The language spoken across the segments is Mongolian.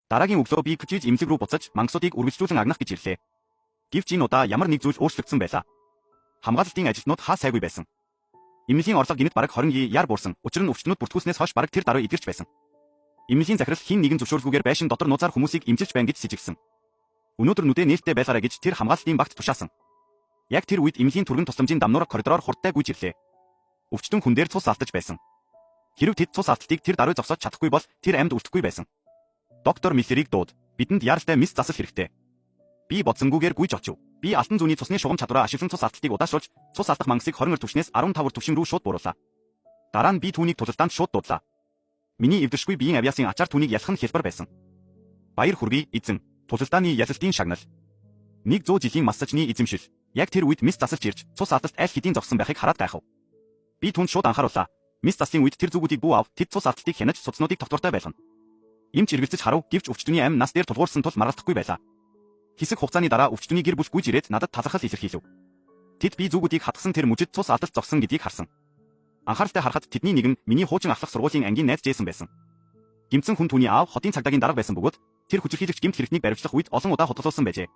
Дараагийн өглөө би күчиж эмнэлэг рүү буцаж мангасуудыг үргэлжлүүлэн агнах гэж ирлээ. Гэвч энэ удаа ямар нэг зүйл өөрчлөгдсөн байлаа. Хамгаалалтын ажилтнууд хаа сайгүй байсан. Эмнэлийн орлого гинэт бараг 20 яар буурсан. Учир нь өвчтнүүд бүртгүүлснээс хойш бараг тэр даруй эдгэрч байсан. Эмнэлийн захирал хин нэгэн зөвшөөрөлгүйгээр байшин дотор нууцаар хүмүүсийг эмчилж байна гэж сэжигсэн. Өнөөдөр нүдэ нээлттэй байлгаарай гэж тэр хамгаалалтын багт тушаасан. Яг тэр үед эмнэлийн түргэн тусламжийн дамнуур коридороор хурдтай гүйж ирлээ. Өвчтөн хүн дээр цус алдаж байсан. Хэрв тэд цус алдалтыг тэр даруй зогсоож чадахгүй бол тэр амьд үлдэхгүй байсан. Доктор Миллерийг дууд. Бидэнд яаралтай мис засал хэрэгтэй. Би бодсонгүйгээр гүйж очив. Би алтан зүүнний цусны шугам чадвараа ашиглан цус алдалтыг удаашруулж, цус алдах мангасыг 20 түвшнээс 15 түвшин рүү шууд буурууллаа. Дараа нь би түүнийг тулалдаанд шууд дуудлаа. Миний эвдэршгүй биеийн авьяасын ачаар түүнийг ялах нь хялбар байсан. Баяр хүргэе, эзэн. Тулалдааны ялалтын шагнал. 100 жилийн массажны эзэмшил. Яг тэр үед мис засалж ирж, цус алдалт аль хэдийн зогссон байхыг хараад гайхав. Би түүнд шууд анхаарууллаа. Мис заслын үед тэр зүгүүдийг бүү ав, тэд цус алдалтыг хянаж судснуудыг тогтвортой байлгана. Эмч эргэлзэж харав, гэвч өвчтөний амь нас дээр тулгуурсан тул маргалдахгүй байлаа. Хэсэг хугацааны дараа өвчтөний гэр бүл гүйж ирээд надад талархал илэрхийлв. Тэд би зүгүүдийг хатгсан тэр мужид цус алдалт зогсон гэдгийг харсан. Анхааралтай харахад тэдний нэг нь миний хуучин ахлах сургуулийн ангийн найз Джейсон байсан. Гимцэн хүн түүний аав хотын цагдаагийн дарга байсан бөгөөд тэр хүчирхийлэгч гимт хэрэгтнийг баривчлах үед олон удаа худлуулсан байжээ.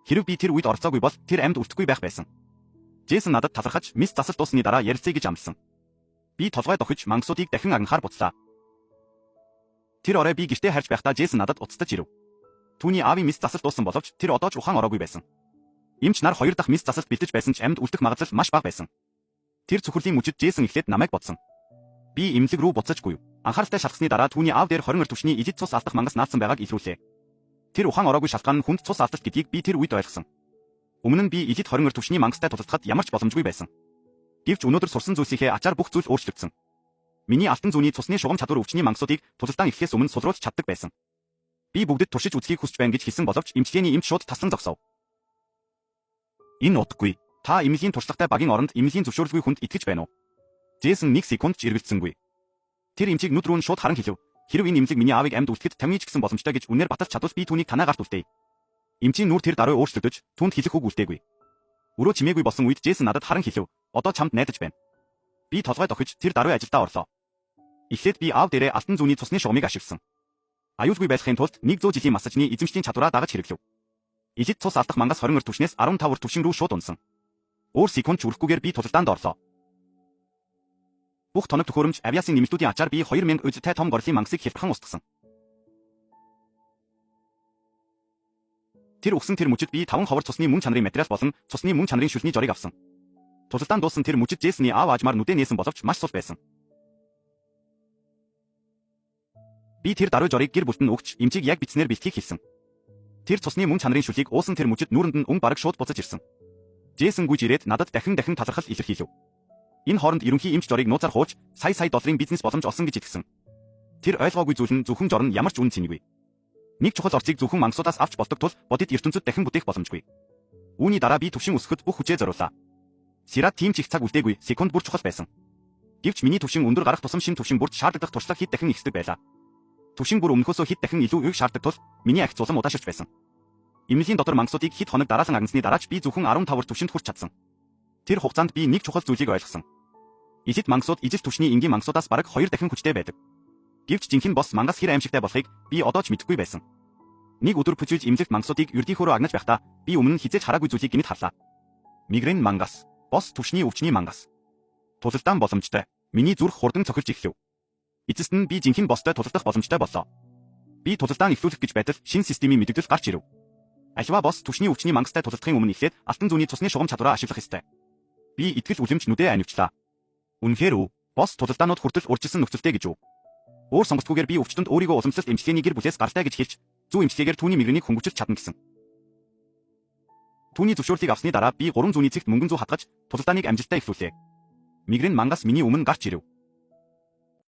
Хэрв би тэр үед оролцоогүй бол тэр амьд үлдэхгүй байх байсан. Джейсон надад талархаж мис засал дуусны дараа ярилцъя гэж амласан. Би толгой дохиж мангасуудыг дахин агнахаар буцлаа. Тэр орой би гэртээ харж байхдаа Джейсон надад уцтаж ирэв. Түүний аавын мис засал дууссан боловч тэр одоо ч ухаан ороогүй байсан. Эмч нар 2 дахь мис засалт бэлдэж байсан ч амьд үлдэх магадлал маш бага байсан. Тэр цөхрөлийн мужид Джейсон эхлээд намайг бодсон. Би эмнэлэг рүү буцажгүй. Анхааралтай шалгасны дараа түүний аав дээр 20 түвшний ижид цус алдах мангас наадсан байгааг илрүүлээ. Тэр ухаан ороогүй шалтгаан нь хүнд цус алдалт гэдгийг би тэр үед ойлгосон. Өмнө нь би ижид 20 түвшний мангастай тулалдахад ямар ч боломжгүй байсан. Гэвч өнөөдөр сурсан зүйлсийнхээ ачаар бүх зүйл өөрчлөгдсөн. Миний алтан зүүнний цусны шугам чадвар өвчний мангасуудыг тулалдаан эхлэхээс өмнө сулруулж чаддаг байсан. Би бүгдэд туршиж үзхийг хүсэж байна гэж хэлсэн боловч эмчилгээний эмч шууд таслан зогсов. Энэ утгагүй. Та эмнэлийн туршлагатай багийн оронд эмнэлийн зөвшөөрөлгүй хүнд итгэж байна уу? Джейсон 1 секунд ч эргэлзсэнгүй. Тэр эмчийг нүд рүү нь шууд харан хэлв. Хэрв энэ эмнэлэг миний аавыг амьд үлдэхэд 50 ч гэсэн боломжтой гэж үнээр баталж чадвал би түүнийг танаа гарт үлдээе. Эмчийн нүур тэр даруй өөрчлөгдөж түүнд хэлэх үг үлдээгүй. Өрөө чимээгүй болсон үед Джейсон надад харан хэлв. Одоо чамд найдаж байна. Би толгой дохиж тэр даруй ажилдаа орлоо. Эхлээд би аав дээрээ алтан зүүнний цусны шугамыг ашигласан. Аюулгүй байхын тулд 100 жилийн массажны эзэмшлийн чадвараа дагаж хэрэглэв. Ижид цус алдах мангас 20 түвшнээс 15 түвшин рүү шууд унсан. Өөр секунд ч хүрэхгүйгээр би тулалдаанд орлоо. Бүх тоног төхөөрөмж авиасын нэмэлтүүдийн ачаар би 2000 үзэлтэй том горлын мангасыг хялбархан устгасан. Тэр өгсөн тэр мужид би 5 ховор цусны мөн чанарын материал болон цусны мөн чанарын шүлний жорыг авсан. Тулалдаан дууссан тэр мужид Джейсоны аав аажмаар нүдэ нээсэн боловч маш сул байсан. Би тэр даруй жорыг гэр бүлд нь өгч эмчийг яг бичснээр бэлтгийг хэлсэн. Тэр цусны мөн чанарын шүлийг уусан тэр мужид нүүрэнд нь өнгө бараг шууд буцаж ирсэн. Джейсон гүйж ирээд надад дахин талархал илэрхийлв. Энэ хооронд ерөнхий эмч жорыг нууцаар хууч сая долларын бизнес боломж олсон гэж итгэсэн. Тэр ойлгоогүй зүйл нь зөвхөн жор нь ямар ч үн цэнэгүй. Нэг чухал орцыг зөвхөн мангасуудаас авч болдог тул бодит ертөнцөд дахин бүтээх боломжгүй. Үүний дараа би төвшин өсгөхөд бүх хүчээ зориуллаа. Сират тийм ч их цаг үлдээгүй, секунд бүр чухал байсан. Гэвч миний төвшин өндөр гарах тусам шин төвшин бүрд шаардлагатай туршлага хэд дахин ихсдэг байлаа. Төвшин бүр өмнөхөөсөө хэд дахин илүү үг шаарддаг тул миний ахиц улам удаашрч байсан. Эмнэлийн дотор мангасуудыг хэд хоног дараалан агнасны дараач би зөвхөн 15 түвшинд хүрч чадсан. Тэр хугацаанд би нэг чухал зүйлийг ойлгосон. Ижид мангасууд ижил түвшний энгийн мангасуудаас бараг 2 дахин хүчтэй байдаг. Гэвч жинхэнэ босс мангас хэр аимшигтай болохыг би одоо ч мэдэхгүй байсан. Нэг өдөр пүжүүлж эмнэлэгт мангасуудыг ердийнхөөрөө агнаж байхдаа би өмнө нь хизээж хараагүй зүйлийг гинэт харлаа. Мигрен мангас, босс түвшний өвчний мангас. Тулалдаан боломжтой. Миний зүрх хурдан цохилж эхлэв. Эцэст нь би жинхэнэ босстой тулалдах боломжтой боллоо. Би тулалдаан эхлүүлэх гэж байтал шинэ системийн мэдээлэл гарч ирэв. Альва босс түвшний өвчний мангастай тулалдахын өмнө эхлээд алтан зүүнний цусны шугам чадвараа ашиглах ёстой. Би итгэл үлэмж нүдэ анивчлаа. Үнэхээр үү? Босс тулалдаанууд хүртэл урьдчилсан нөхцөлтэй гэж үү? Өөр сонголтгүйгээр би өвчтөнд өөрийгөө уламжлалт эмчилгээний гэр бүлээс гаралтай гэж хэлж, зүү эмчилгээгээр түүний мигренийг хөнгөвчилж чадна гэсэн. Түүний зөвшөөрлийг авсны дараа би 3 зүүнний цэгт мөнгөн зүү хатгаж, тулалдааныг амжилттай эхлүүлээ. Мигрен мангас миний өмнө гарч ирэв.